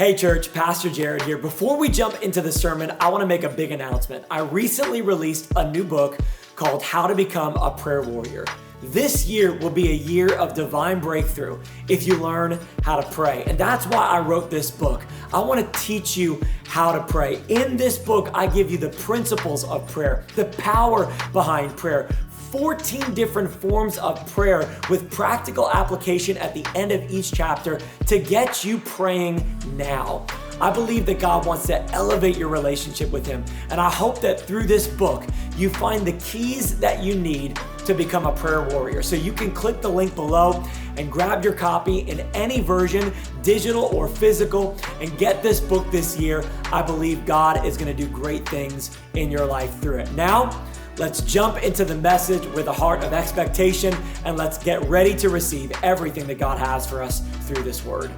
Hey church, Pastor Jared here. Before we jump into the sermon, I want to make a big announcement. I recently released a new book called How to Become a Prayer Warrior. This year will be a year of divine breakthrough if you learn how to pray. And that's why I wrote this book. I want to teach you how to pray. In this book, I give you the principles of prayer, the power behind prayer, 14 different forms of prayer with practical application at the end of each chapter to get you praying now. I believe that God wants to elevate your relationship with Him, and I hope that through this book, you find the keys that you need to become a prayer warrior. So you can click the link below and grab your copy in any version, digital or physical, and get this book this year. I believe God is going to do great things in your life through it. Now, let's jump into the message with a heart of expectation, and let's get ready to receive everything that God has for us through this word.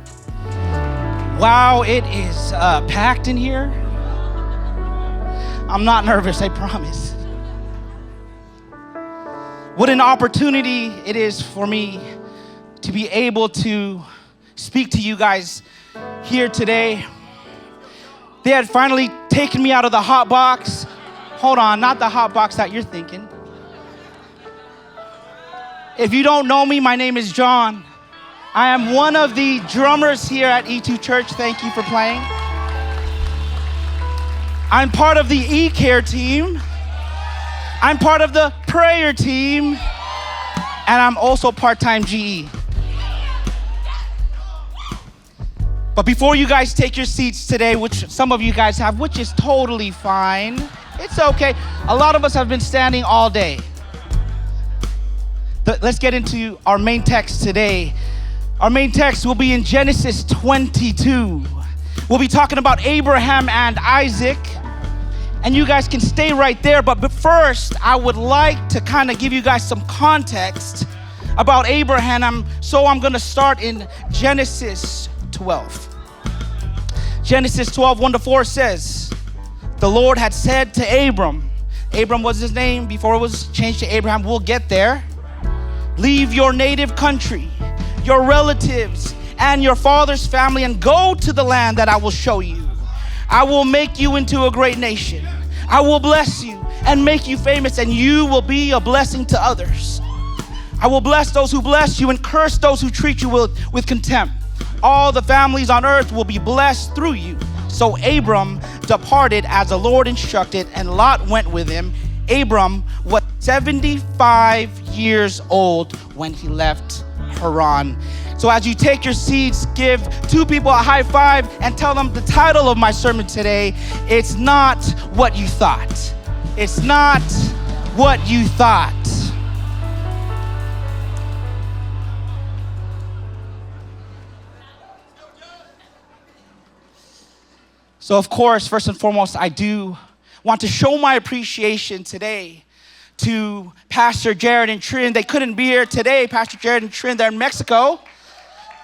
Wow, it is packed in here. I'm not nervous, I promise. What an opportunity it is for me to be able to speak to you guys here today. They had finally taken me out of the hot box. Hold on, not the hot box that you're thinking. If you don't know me, my name is John. I am one of the drummers here at E2 Church. Thank you for playing. I'm part of the E-Care team. I'm part of the prayer team. And I'm also part-time GE. But before you guys take your seats today, which some of you guys have, which is totally fine. It's okay. A lot of us have been standing all day. Let's get into our main text today. Our main text will be in Genesis 22. We'll be talking about Abraham and Isaac. And you guys can stay right there. But first, I would like to kind of give you guys some context about Abraham. So I'm going to start in Genesis 12. Genesis 12, 1-4 says, the Lord had said to Abram was his name before it was changed to Abraham. We'll get there. Leave your native country, your relatives, and your father's family, and go to the land that I will show you. I will make you into a great nation. I will bless you and make you famous, and you will be a blessing to others. I will bless those who bless you and curse those who treat you with contempt. All the families on earth will be blessed through you. So Abram departed as the Lord instructed, and Lot went with him. Abram was 75 years old when he left Haran. So as you take your seats, give two people a high five and tell them the title of my sermon today. It's not what you thought. It's not what you thought. So of course, first and foremost, I do want to show my appreciation today to Pastor Jared and Trin. They couldn't be here today. Pastor Jared and Trin, they're in Mexico.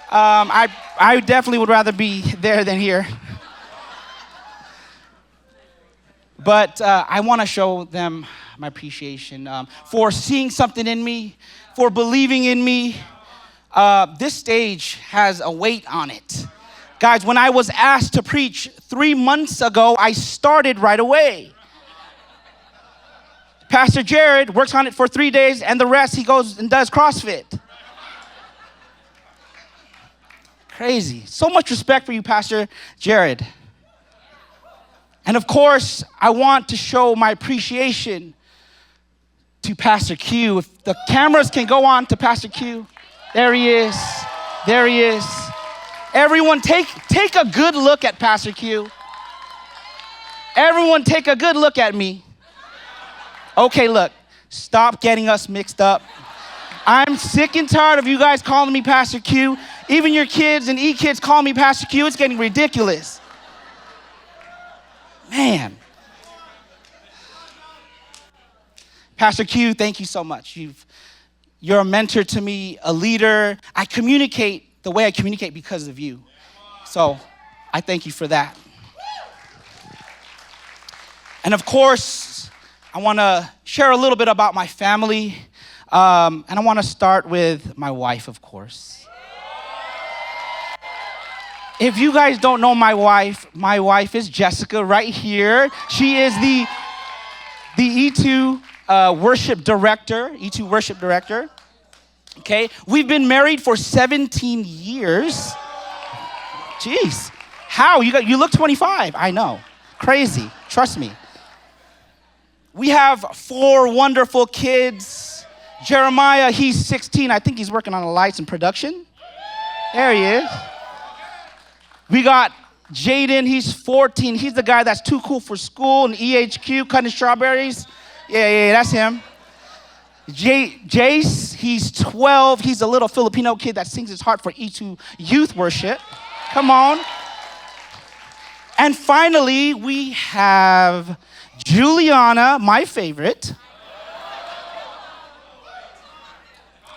I definitely would rather be there than here. But I want to show them my appreciation for seeing something in me, for believing in me. This stage has a weight on it. Guys, when I was asked to preach 3 months ago, I started right away. Pastor Jared works on it for 3 days, and the rest he goes and does CrossFit. Crazy. So much respect for you, Pastor Jared. And of course, I want to show my appreciation to Pastor Q. If the cameras can go on to Pastor Q. There he is. There he is. Everyone take a good look at Pastor Q. Everyone take a good look at me. Okay, look, stop getting us mixed up. I'm sick and tired of you guys calling me Pastor Q. Even your kids and E-kids call me Pastor Q. It's getting ridiculous. Man. Pastor Q, thank you so much. You're a mentor to me, a leader. I communicate the way I communicate because of you. So I thank you for that. And of course, I want to share a little bit about my family. And I want to start with my wife, of course. If you guys don't know my wife is Jessica right here. She is the E2 worship director, E2 worship director. Okay, we've been married for 17 years. Jeez, how? You look 25, I know. Crazy, trust me. We have 4 wonderful kids. Jeremiah, he's 16. I think he's working on the lights and production. There he is. We got Jaden, he's 14. He's the guy that's too cool for school and EHQ, cutting strawberries. Yeah, that's him. Jace, he's 12. He's a little Filipino kid that sings his heart for E2 youth worship. Come on. And finally, we have Juliana, my favorite,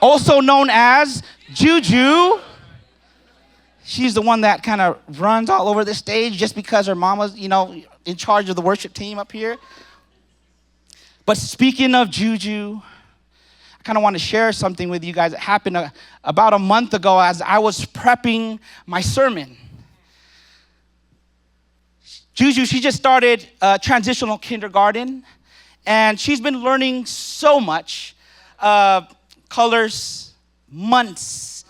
also known as Juju. She's the one that kind of runs all over the stage just because her mama's, in charge of the worship team up here. But speaking of Juju, I kind of want to share something with you guys that happened about a month ago as I was prepping my sermon. Juju, she just started transitional kindergarten, and she's been learning so much. Colors, months,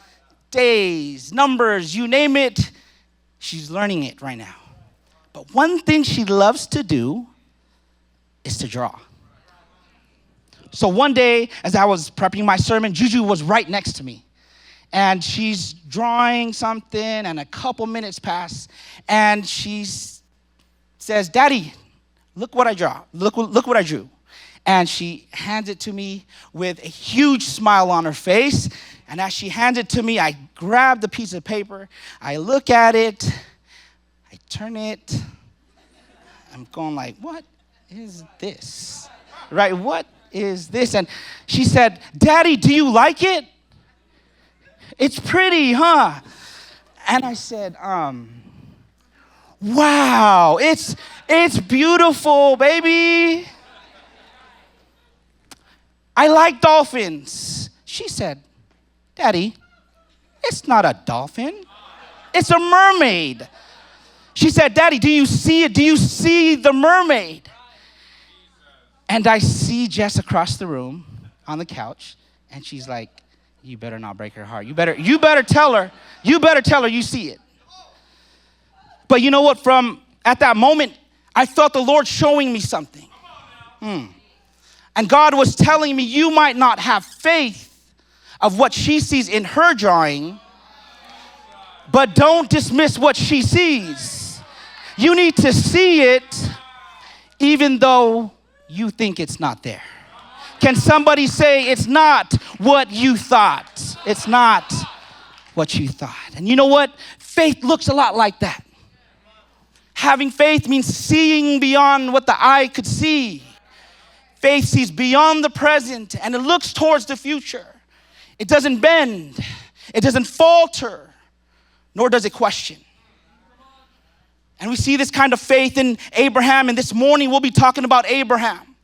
days, numbers, you name it, she's learning it right now. But one thing she loves to do is to draw. So one day, as I was prepping my sermon, Juju was right next to me. And she's drawing something, and a couple minutes pass, and she says, "Daddy, look what I draw. Look what I drew." And she hands it to me with a huge smile on her face. And as she hands it to me, I grab the piece of paper, I look at it, I turn it. I'm going like, what is this? Right, what is this? And she said, "Daddy, do you like it? It's pretty, huh?" And I said, "Wow, it's beautiful, baby. I like dolphins." She said, "Daddy, it's not a dolphin. It's a mermaid." She said, "Daddy, do you see it? Do you see the mermaid?" And I see Jess across the room on the couch, and she's like, "You better not break her heart. You better tell her you see it." But you know what? From at that moment, I felt the Lord showing me something. And God was telling me, you might not have faith of what she sees in her drawing, but don't dismiss what she sees. You need to see it even though you think it's not there. Can somebody say it's not what you thought? It's not what you thought. And you know what? Faith looks a lot like that. Having faith means seeing beyond what the eye could see. Faith sees beyond the present and it looks towards the future. It doesn't bend. It doesn't falter, nor does it question. And we see this kind of faith in Abraham. And this morning we'll be talking about Abraham,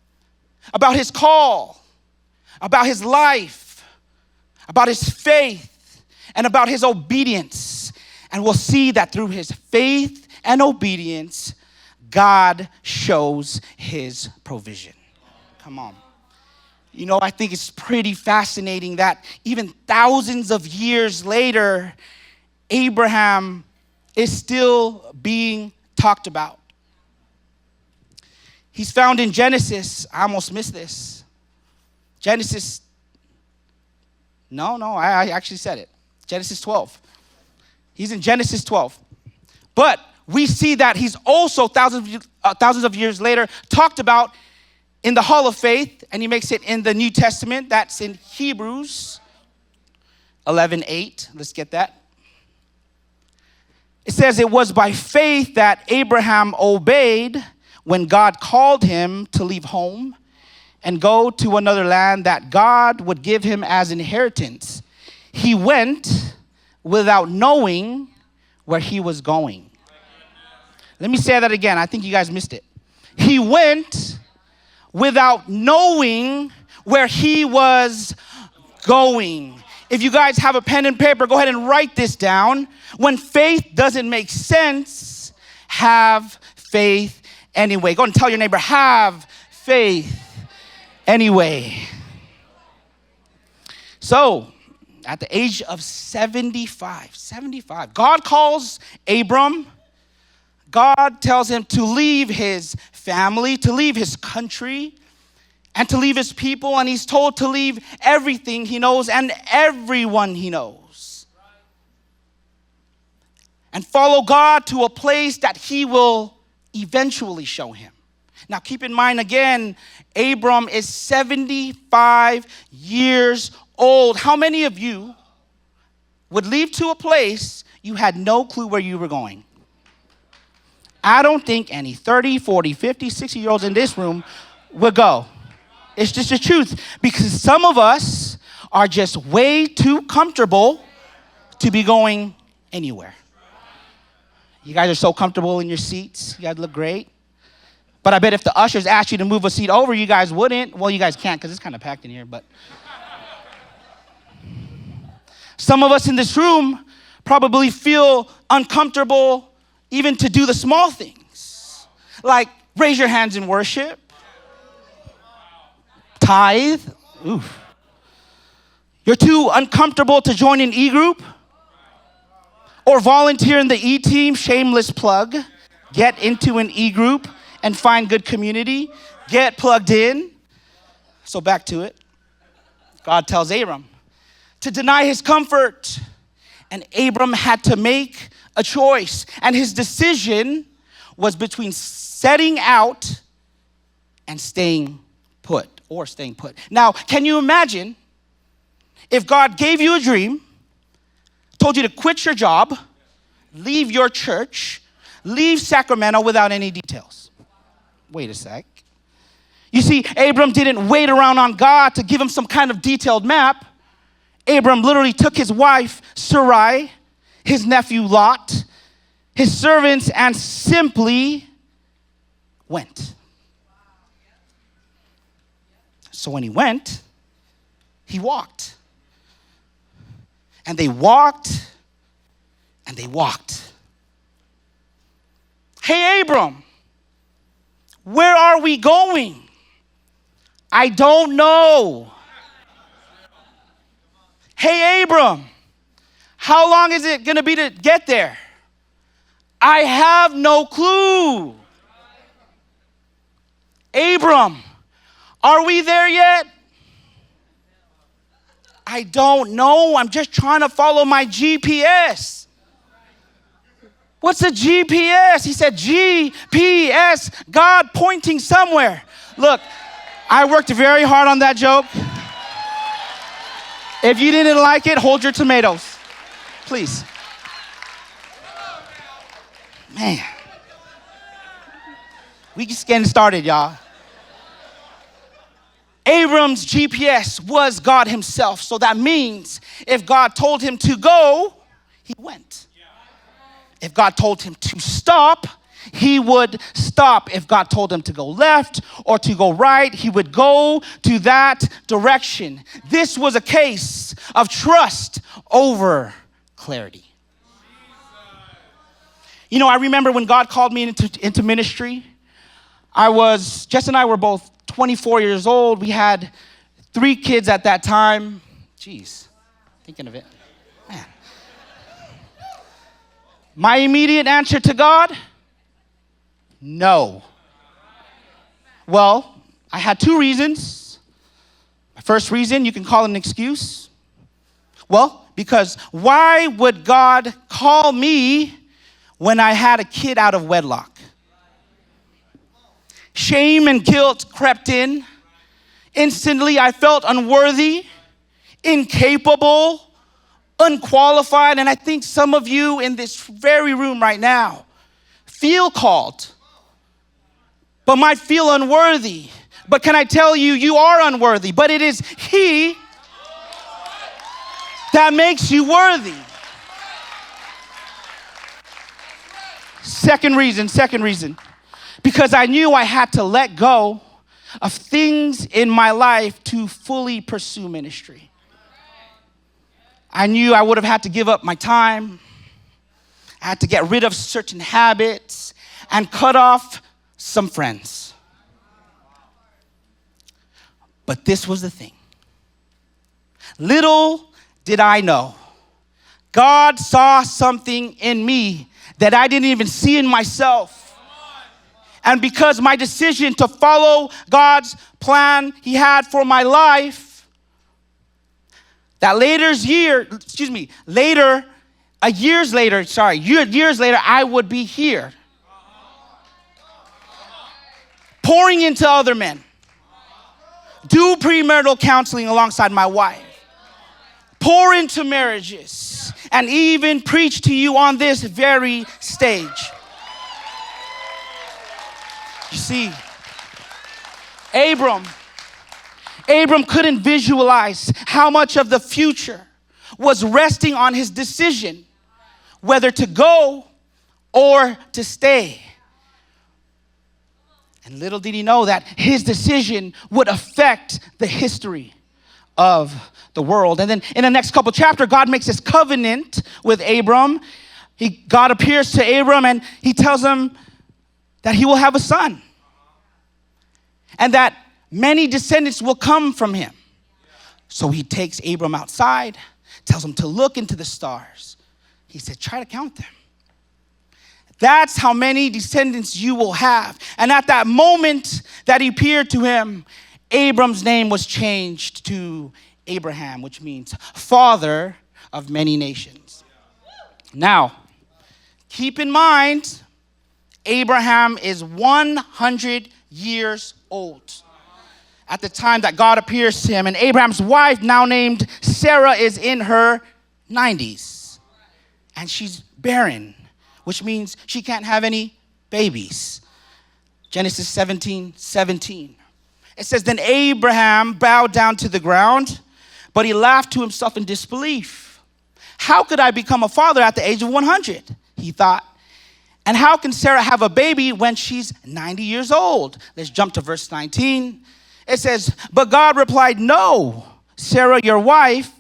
about his call, about his life, about his faith, and about his obedience. And we'll see that through his faith and obedience, God shows his provision. Come on. You know, I think it's pretty fascinating that even thousands of years later, Abraham is still being talked about. He's found in Genesis. I almost missed this. Genesis. No, I actually said it. Genesis 12. He's in Genesis 12. But we see that he's also thousands of years later talked about in the Hall of Faith, and he makes it in the New Testament. That's in Hebrews 11:8. Let's get that. It says, "It was by faith that Abraham obeyed when God called him to leave home and go to another land that God would give him as inheritance. He went without knowing where he was going." Let me say that again. I think you guys missed it. He went without knowing where he was going. If you guys have a pen and paper, go ahead and write this down. When faith doesn't make sense, have faith anyway. Go and tell your neighbor, have faith anyway. So, at the age of 75, God calls Abram. God tells him to leave his family, to leave his country, and to leave his people. And he's told to leave everything he knows and everyone he knows. And follow God to a place that he will eventually show him. Now keep in mind again, Abram is 75 years old. How many of you would leave to a place you had no clue where you were going? I don't think any 30, 40, 50, 60-year-olds in this room would go. It's just the truth. Because some of us are just way too comfortable to be going anywhere. You guys are so comfortable in your seats. You guys look great. But I bet if the ushers asked you to move a seat over, you guys wouldn't. Well, you guys can't because it's kind of packed in here. But some of us in this room probably feel uncomfortable even to do the small things, like raise your hands in worship, tithe. Oof. You're too uncomfortable to join an e-group or volunteer in the e-team. Shameless plug. Get into an e-group and find good community. Get plugged in. So back to it. God tells Abram to deny his comfort, and Abram had to make a choice. And his decision was between setting out and staying put. Now, can you imagine if God gave you a dream, told you to quit your job, leave your church, leave Sacramento without any details? Wait a sec. You see, Abram didn't wait around on God to give him some kind of detailed map. Abram literally took his wife, Sarai, his nephew Lot, his servants, and simply went. So when he went, he walked. And they walked, and they walked. Hey, Abram, where are we going? I don't know. Hey, Abram, how long is it going to be to get there? I have no clue. Abram, are we there yet? I don't know. I'm just trying to follow my GPS. What's a GPS? He said GPS, God pointing somewhere. Look, I worked very hard on that joke. If you didn't like it, hold your tomatoes, please. Man, we just getting started, y'all. Abram's GPS was God himself. So that means if God told him to go, he went. If God told him to stop, he would stop. If God told him to go left or to go right, he would go to that direction. This was a case of trust over clarity. You know, I remember when God called me into ministry, Jess and I were both 24 years old. We had 3 kids at that time. Jeez, thinking of it. Man. My immediate answer to God, no. Well, I had 2 reasons. My first reason, you can call it an excuse. Well, because why would God call me when I had a kid out of wedlock? Shame and guilt crept in. Instantly, I felt unworthy, incapable, unqualified, and I think some of you in this very room right now feel called, but might feel unworthy. But can I tell you, you are unworthy, but it is He that makes you worthy. Second reason, because I knew I had to let go of things in my life to fully pursue ministry. I knew I would have had to give up my time. I had to get rid of certain habits and cut off some friends. But this was the thing. Little did I know, God saw something in me that I didn't even see in myself. And because my decision to follow God's plan He had for my life, years later, I would be here, pouring into other men, do premarital counseling alongside my wife, pour into marriages, and even preach to you on this very stage. You see, Abram couldn't visualize how much of the future was resting on his decision whether to go or to stay. And little did he know that his decision would affect the history of the world. And then in the next couple chapters, God makes this covenant with Abram. God appears to Abram and he tells him that he will have a son and that many descendants will come from him. So he takes Abram outside, tells him to look into the stars. He said, try to count them. That's how many descendants you will have. And at that moment that he appeared to him, Abram's name was changed to Abraham, which means father of many nations. Now, keep in mind, Abraham is 100 years old at the time that God appears to him. And Abraham's wife, now named Sarah, is in her 90s. And she's barren, which means she can't have any babies. Genesis 17:17. It says, then Abraham bowed down to the ground, but he laughed to himself in disbelief. How could I become a father at the age of 100? He thought. And how can Sarah have a baby when she's 90 years old? Let's jump to verse 19. It says, but God replied, no, Sarah, your wife,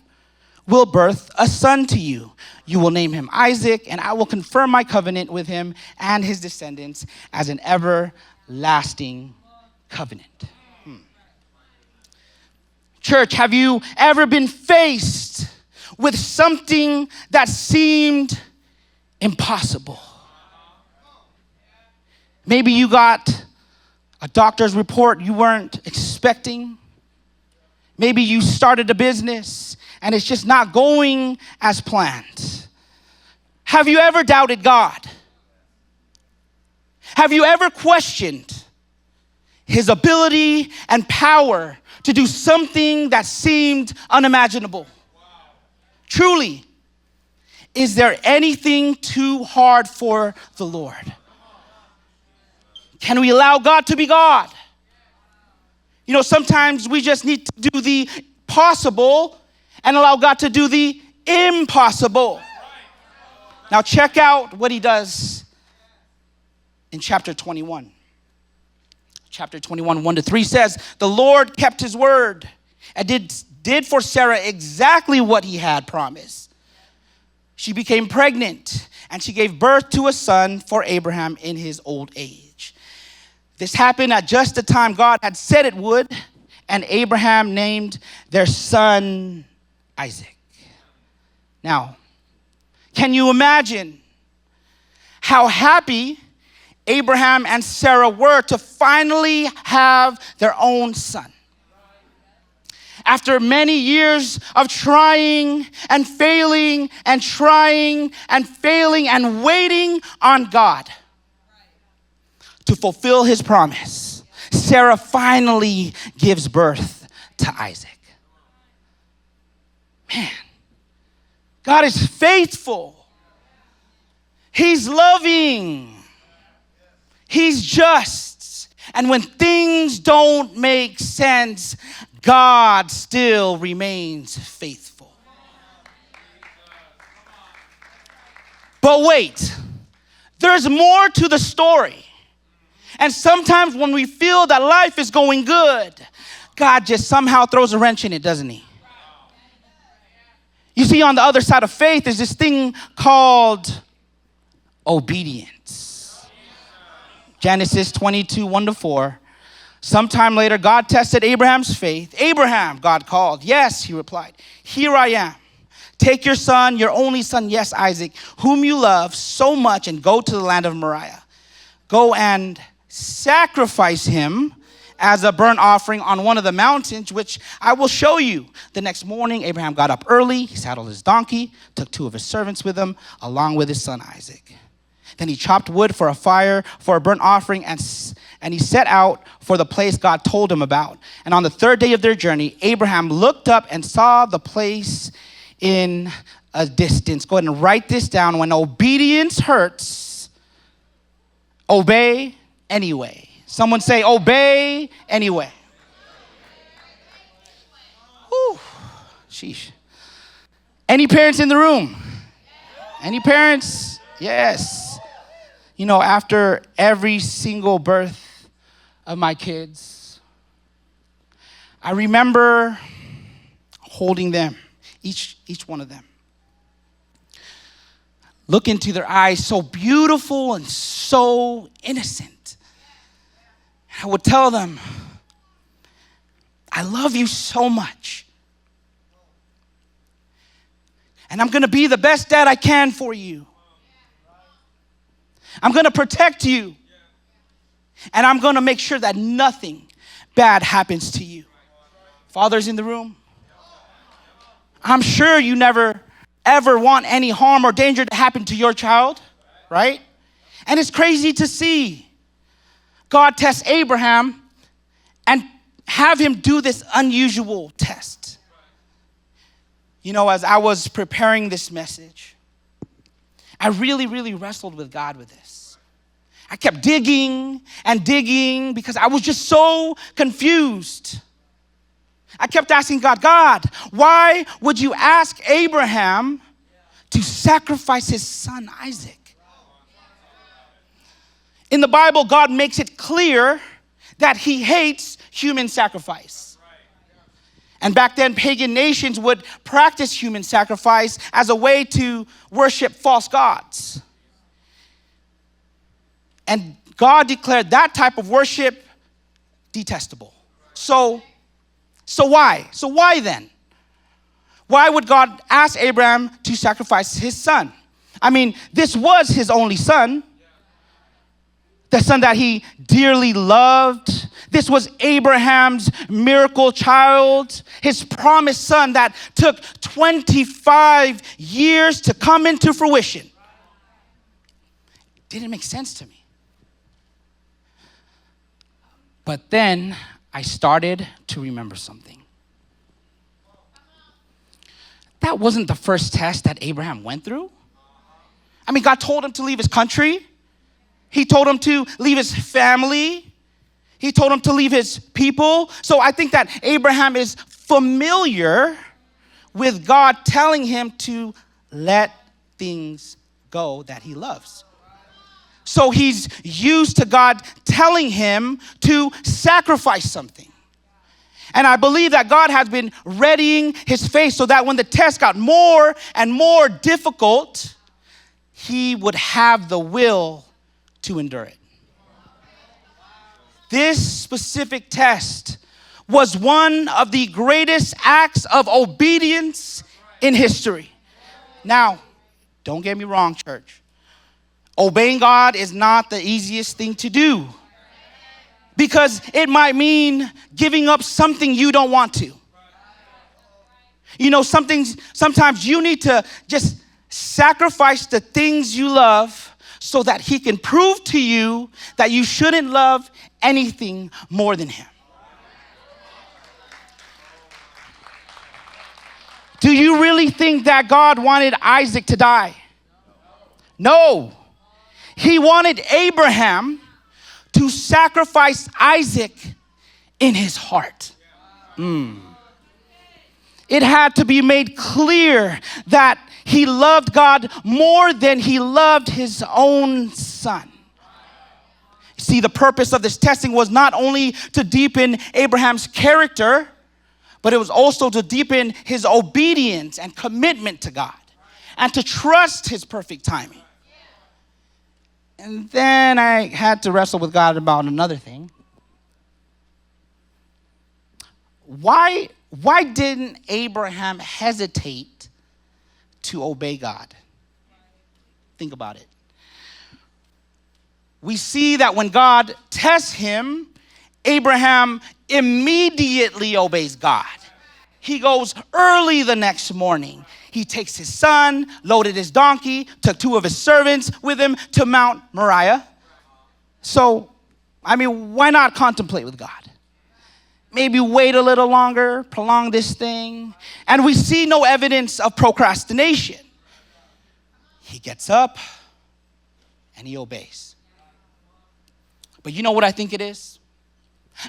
will birth a son to you. You will name him Isaac, and I will confirm my covenant with him and his descendants as an everlasting covenant. Church, have you ever been faced with something that seemed impossible? Maybe you got a doctor's report you weren't expecting. Maybe you started a business and it's just not going as planned. Have you ever doubted God? Have you ever questioned His ability and power to do something that seemed unimaginable? Truly, is there anything too hard for the Lord? Can we allow God to be God? You know, sometimes we just need to do the possible and allow God to do the impossible. Now check out what he does in chapter 21. Chapter 21, 1-3 says, the Lord kept his word and did for Sarah exactly what he had promised. She became pregnant and she gave birth to a son for Abraham in his old age. This happened at just the time God had said it would, and Abraham named their son Isaac. Now, can you imagine how happy Abraham and Sarah were to finally have their own son? After many years of trying and failing and trying and failing and waiting on God to fulfill his promise, Sarah finally gives birth to Isaac. Man, God is faithful. He's loving. He's just. And when things don't make sense, God still remains faithful. But wait, there's more to the story. And sometimes when we feel that life is going good, God just somehow throws a wrench in it, doesn't he? You see, on the other side of faith is this thing called obedience. Genesis 22, 1-4. Sometime later, God tested Abraham's faith. Abraham, God called. Yes, he replied. Here I am. Take your son, your only son, yes, Isaac, whom you love so much, and go to the land of Moriah. Go and sacrifice him as a burnt offering on one of the mountains, which I will show you. The next morning, Abraham got up early. He saddled his donkey, took 2 of his servants with him, along with his son Isaac. Then he chopped wood for a fire, for a burnt offering, and he set out for the place God told him about. And on the 3rd day of their journey, Abraham looked up and saw the place in a distance. Go ahead and write this down. When obedience hurts, obey anyway. Someone say, obey anyway. Whew. Sheesh. Any parents in the room? Any parents? Yes. You know, after every single birth of my kids, I remember holding them, each one of them. Look into their eyes, so beautiful and so innocent. I would tell them, I love you so much. And I'm going to be the best dad I can for you. I'm going to protect you. And I'm going to make sure that nothing bad happens to you. Fathers in the room, I'm sure you never, ever want any harm or danger to happen to your child, right? And it's crazy to see God test Abraham and have him do this unusual test. You know, as I was preparing this message, I really wrestled with God with this. I kept digging and digging because I was just so confused. I kept asking God, why would you ask Abraham to sacrifice his son Isaac? In the Bible, God makes it clear that he hates human sacrifice. And back then, pagan nations would practice human sacrifice as a way to worship false gods. And God declared that type of worship detestable. So why? So why then? Why would God ask Abraham to sacrifice his son? I mean, this was his only son. The son that he dearly loved. This was Abraham's miracle child, his promised son that took 25 years to come into fruition. It didn't make sense to me. But then I started to remember something. That wasn't the first test that Abraham went through. I mean, God told him to leave his country. He told him to leave his family. He told him to leave his people. So I think that Abraham is familiar with God telling him to let things go that he loves. So he's used to God telling him to sacrifice something. And I believe that God has been readying his face so that when the test got more and more difficult, he would have the will to endure it. This specific test was one of the greatest acts of obedience in history. Now, don't get me wrong, church. Obeying God is not the easiest thing to do because it might mean giving up something you don't want to. You know, sometimes you need to just sacrifice the things you love so that he can prove to you that you shouldn't love anything more than him. Do you really think that God wanted Isaac to die? No. He wanted Abraham to sacrifice Isaac in his heart. It had to be made clear that he loved God more than he loved his own son. See, the purpose of this testing was not only to deepen Abraham's character, but it was also to deepen his obedience and commitment to God and to trust his perfect timing. And then I had to wrestle with God about another thing. Why didn't Abraham hesitate to obey God? Think about it. We see that when God tests him, Abraham immediately obeys God. He goes early the next morning. He takes his son, loaded his donkey, took 2 of his servants with him to Mount Moriah. So, why not contemplate with God? Maybe wait a little longer, prolong this thing. And we see no evidence of procrastination. He gets up and he obeys. But you know what I think it is?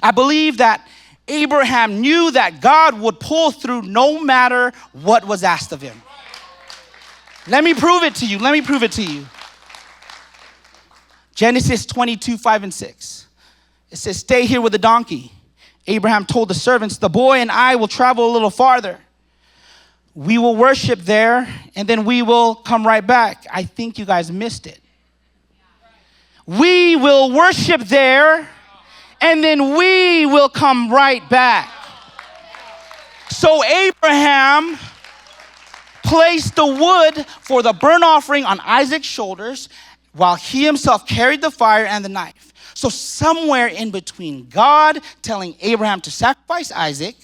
I believe that Abraham knew that God would pull through no matter what was asked of him. Let me prove it to you. Genesis 22, 5 and 6. It says, stay here with the donkey. Abraham told the servants, the boy and I will travel a little farther. We will worship there, and then we will come right back. I think you guys missed it. We will worship there, and then we will come right back. So Abraham placed the wood for the burnt offering on Isaac's shoulders while he himself carried the fire and the knife. So somewhere in between God telling Abraham to sacrifice Isaac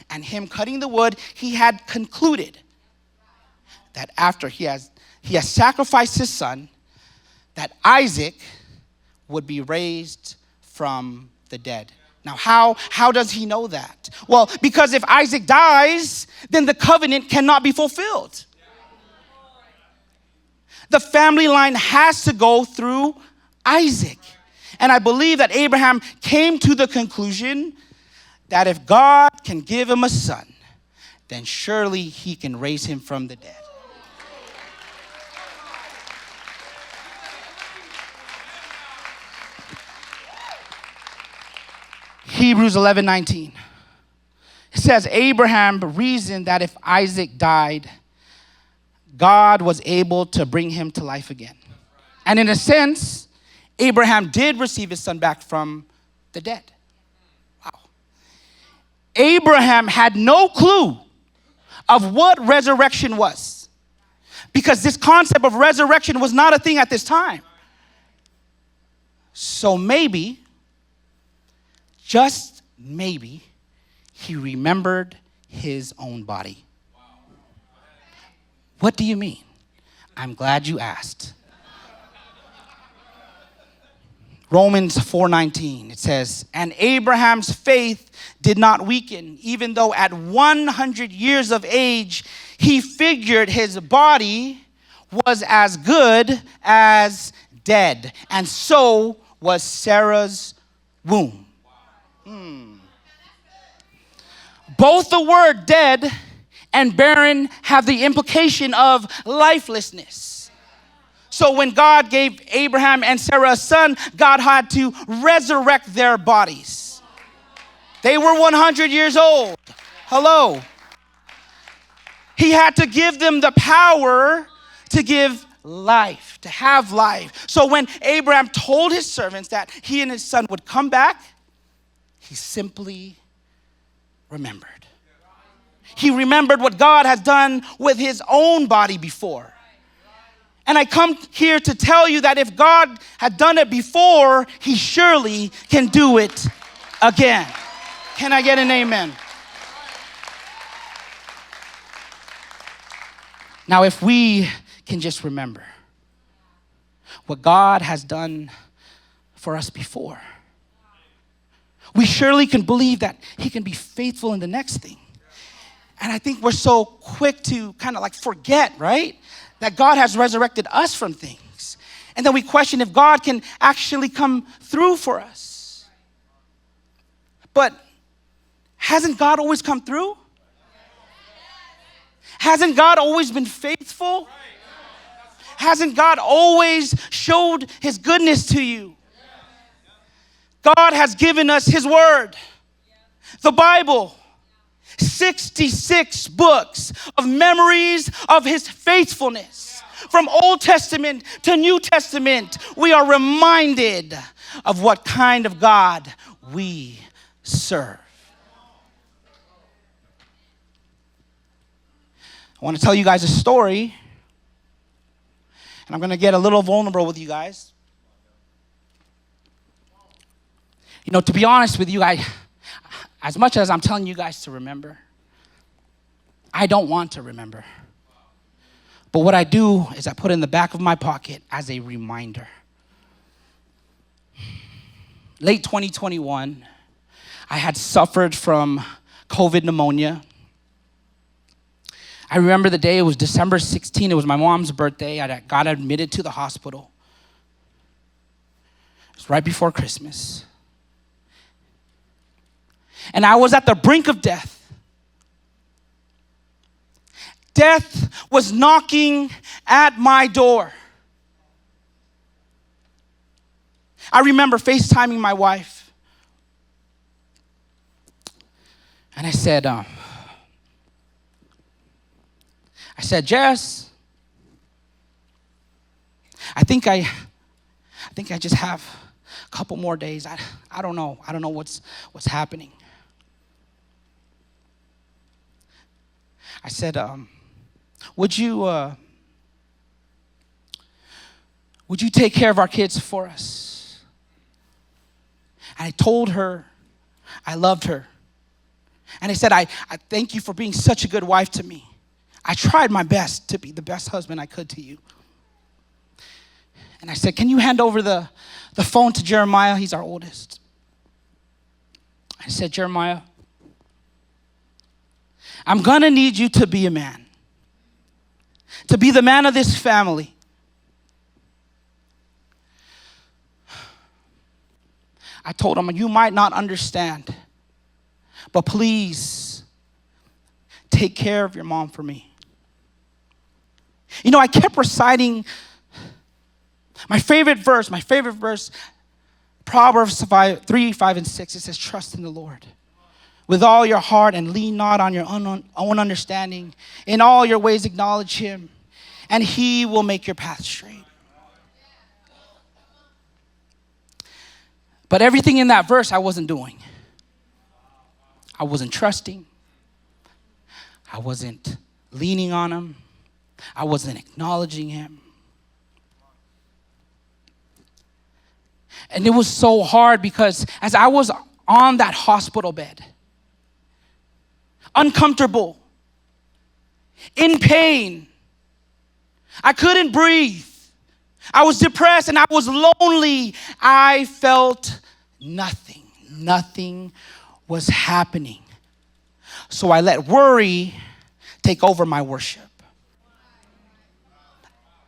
and him cutting the wood, he had concluded that after he has sacrificed his son, that Isaac would be raised from the dead. Now, how does he know that? Well, because if Isaac dies, then the covenant cannot be fulfilled. The family line has to go through Isaac. And I believe that Abraham came to the conclusion that if God can give him a son, then surely he can raise him from the dead. Hebrews 11:19. It says, Abraham reasoned that if Isaac died, God was able to bring him to life again. And in a sense, Abraham did receive his son back from the dead. Wow. Abraham had no clue of what resurrection was, because this concept of resurrection was not a thing at this time. So maybe, just maybe, he remembered his own body. What do you mean? I'm glad you asked. Romans 4:19, it says, and Abraham's faith did not weaken, even though at 100 years of age, he figured his body was as good as dead. And so was Sarah's womb. Both the word dead and barren have the implication of lifelessness. So when God gave Abraham and Sarah a son, God had to resurrect their bodies. They were 100 years old. Hello. He had to give them the power to give life, to have life. So when Abraham told his servants that he and his son would come back, he simply remembered. He remembered what God has done with his own body before. And I come here to tell you that if God had done it before, he surely can do it again. Can I get an amen? Now, if we can just remember what God has done for us before, we surely can believe that he can be faithful in the next thing. And I think we're so quick to kind of like forget, right? That God has resurrected us from things. And then we question if God can actually come through for us. But hasn't God always come through? Hasn't God always been faithful? Hasn't God always showed his goodness to you? God has given us his word, the Bible. 66 books of memories of his faithfulness. From Old Testament to New Testament, we are reminded of what kind of God we serve. I want to tell you guys a story, and I'm going to get a little vulnerable with you guys. You know, to be honest with you, as much as I'm telling you guys to remember, I don't want to remember. But what I do is I put it in the back of my pocket as a reminder. Late 2021, I had suffered from COVID pneumonia. I remember the day, it was December 16th. It was my mom's birthday. I got admitted to the hospital. It was right before Christmas. And I was at the brink of death. Death was knocking at my door. I remember FaceTiming my wife. And I said, Jess, I think I just have a couple more days. I don't know. I don't know what's happening. I said, would you take care of our kids for us? And I told her I loved her. And I said, I thank you for being such a good wife to me. I tried my best to be the best husband I could to you. And I said, can you hand over the phone to Jeremiah? He's our oldest. I said, Jeremiah, I'm going to need you to be a man. To be the man of this family. I told him, you might not understand, but please take care of your mom for me. You know, I kept reciting my favorite verse, Proverbs 3, 5, and 6. It says, trust in the Lord with all your heart and lean not on your own understanding. In all your ways acknowledge him, and he will make your path straight. But everything in that verse I wasn't doing. I wasn't trusting. I wasn't leaning on him. I wasn't acknowledging him. And it was so hard because as I was on that hospital bed, uncomfortable, in pain, I couldn't breathe. I was depressed and I was lonely. I felt nothing. Nothing was happening. So I let worry take over my worship.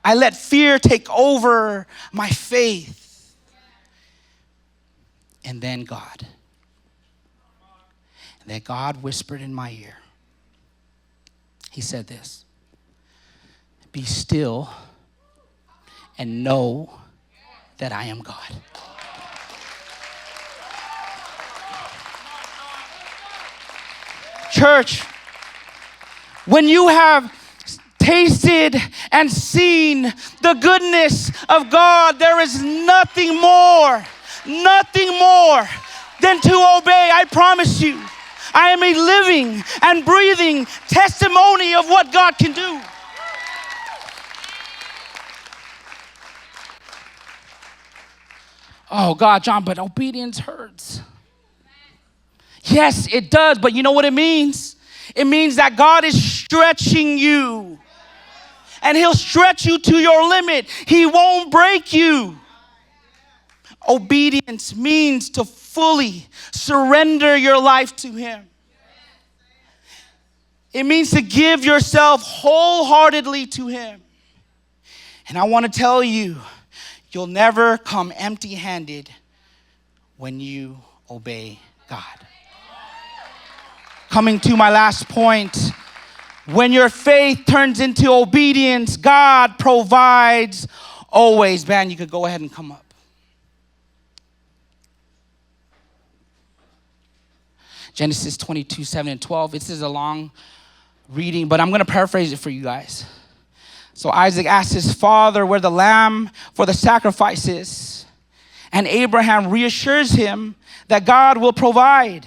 I let fear take over my faith. And then God. And then God whispered in my ear. He said this, be still and know that I am God. Church, when you have tasted and seen the goodness of God, there is nothing more than to obey. I promise you, I am a living and breathing testimony of what God can do. Oh God, John, but obedience hurts. Yes, it does, but you know what it means? It means that God is stretching you. And he'll stretch you to your limit. He won't break you. Obedience means to fully surrender your life to him. It means to give yourself wholeheartedly to him. And I want to tell you, you'll never come empty-handed when you obey God. Coming to my last point, when your faith turns into obedience, God provides always. Man, you could go ahead and come up. Genesis 22, 7 and 12. This is a long reading, but I'm going to paraphrase it for you guys. So Isaac asked his father where the lamb for the sacrifice is, and Abraham reassures him that God will provide.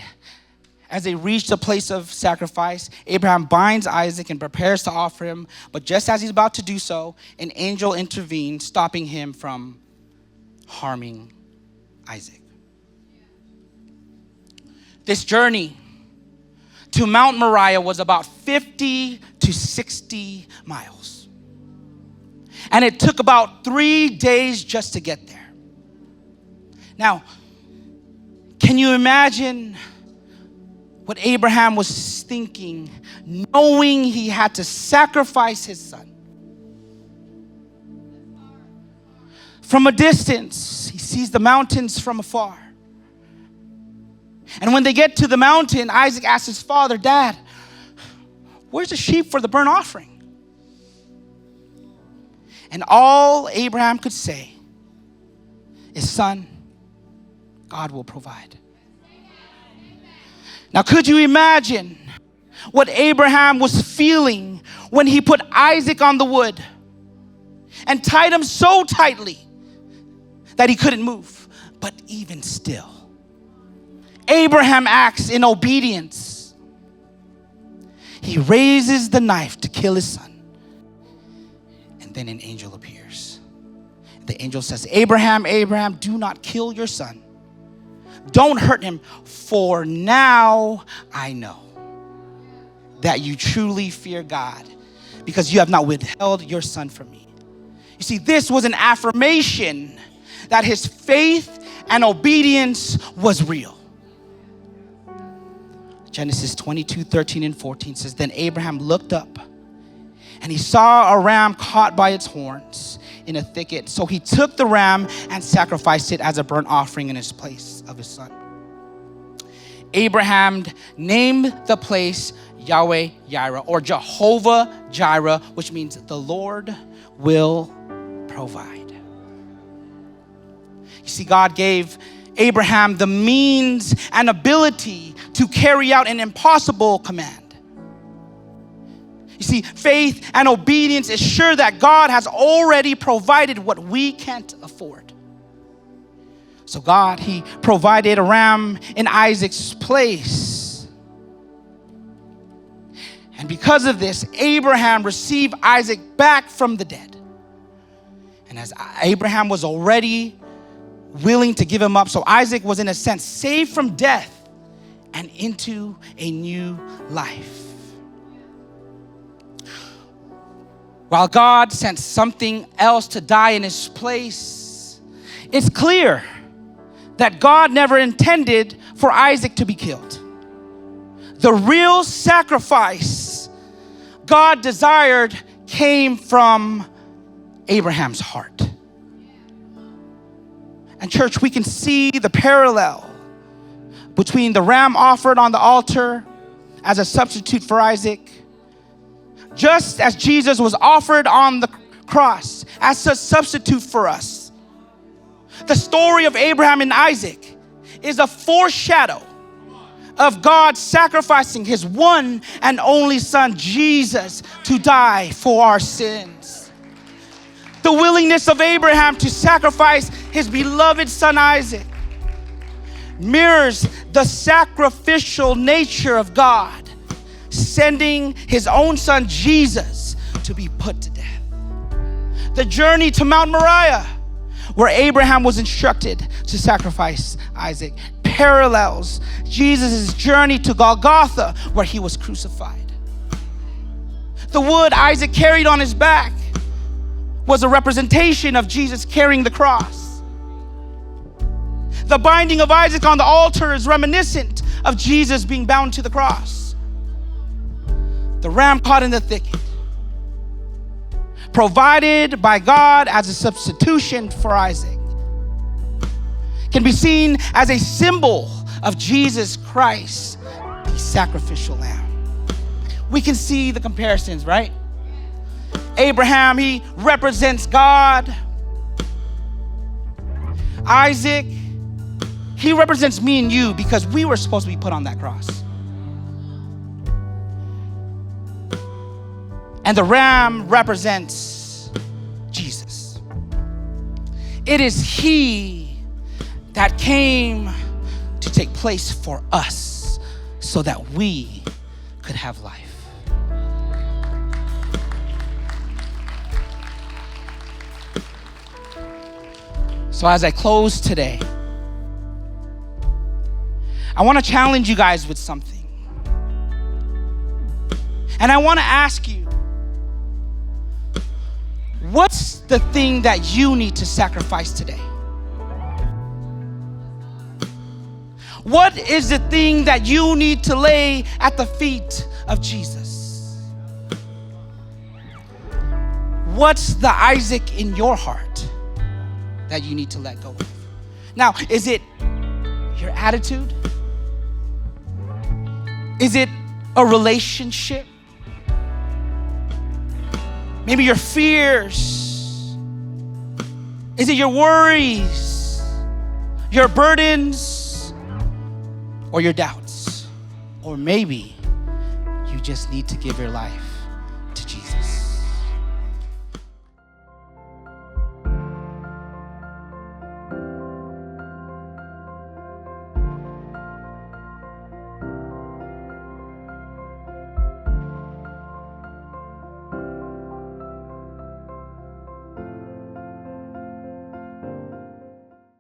As they reach the place of sacrifice, Abraham binds Isaac and prepares to offer him, but just as he's about to do so, an angel intervenes, stopping him from harming Isaac. This journey to Mount Moriah was about 50 to 60 miles. And it took about 3 days just to get there. Now, can you imagine what Abraham was thinking, knowing he had to sacrifice his son? From a distance, he sees the mountains from afar. And when they get to the mountain, Isaac asks his father, Dad, where's the sheep for the burnt offering? And all Abraham could say is, son, God will provide. Now, could you imagine what Abraham was feeling when he put Isaac on the wood and tied him so tightly that he couldn't move? But even still, Abraham acts in obedience. He raises the knife to kill his son. And then an angel appears. The angel says, Abraham, Abraham, do not kill your son. Don't hurt him, for now I know that you truly fear God, because you have not withheld your son from me. You see, this was an affirmation that his faith and obedience was real. Genesis 22, 13 and 14 says, then Abraham looked up and he saw a ram caught by its horns in a thicket. So he took the ram and sacrificed it as a burnt offering in his place of his son. Abraham named the place Yahweh Jireh, or Jehovah Jireh, which means the Lord will provide. You see, God gave Abraham the means and ability to carry out an impossible command. You see, faith and obedience is sure that God has already provided what we can't afford. So God, he provided a ram in Isaac's place. And because of this, Abraham received Isaac back from the dead. And as Abraham was already willing to give him up, so Isaac was in a sense saved from death and into a new life. While God sent something else to die in his place, it's clear that God never intended for Isaac to be killed. The real sacrifice God desired came from Abraham's heart. And church, we can see the parallel between the ram offered on the altar as a substitute for Isaac, just as Jesus was offered on the cross as a substitute for us. The story of Abraham and Isaac is a foreshadow of God sacrificing his one and only son, Jesus, to die for our sins. The willingness of Abraham to sacrifice his beloved son Isaac mirrors the sacrificial nature of God, sending his own son Jesus to be put to death. The journey to Mount Moriah, where Abraham was instructed to sacrifice Isaac, parallels Jesus' journey to Golgotha, where he was crucified. The wood Isaac carried on his back was a representation of Jesus carrying the cross. The binding of Isaac on the altar is reminiscent of Jesus being bound to the cross. The ram caught in the thicket, provided by God as a substitution for Isaac, can be seen as a symbol of Jesus Christ, the sacrificial lamb. We can see the comparisons, right? Abraham, he represents God. Isaac, He represents me and you because we were supposed to be put on that cross. And the ram represents Jesus. It is he that came to take place for us so that we could have life. So as I close today, I want to challenge you guys with something. And I want to ask you, what's the thing that you need to sacrifice today? What is the thing that you need to lay at the feet of Jesus? What's the Isaac in your heart that you need to let go of? Now, is it your attitude? Is it a relationship? Maybe your fears? Is it your worries? Your burdens? Or your doubts? Or maybe you just need to give your life to Jesus.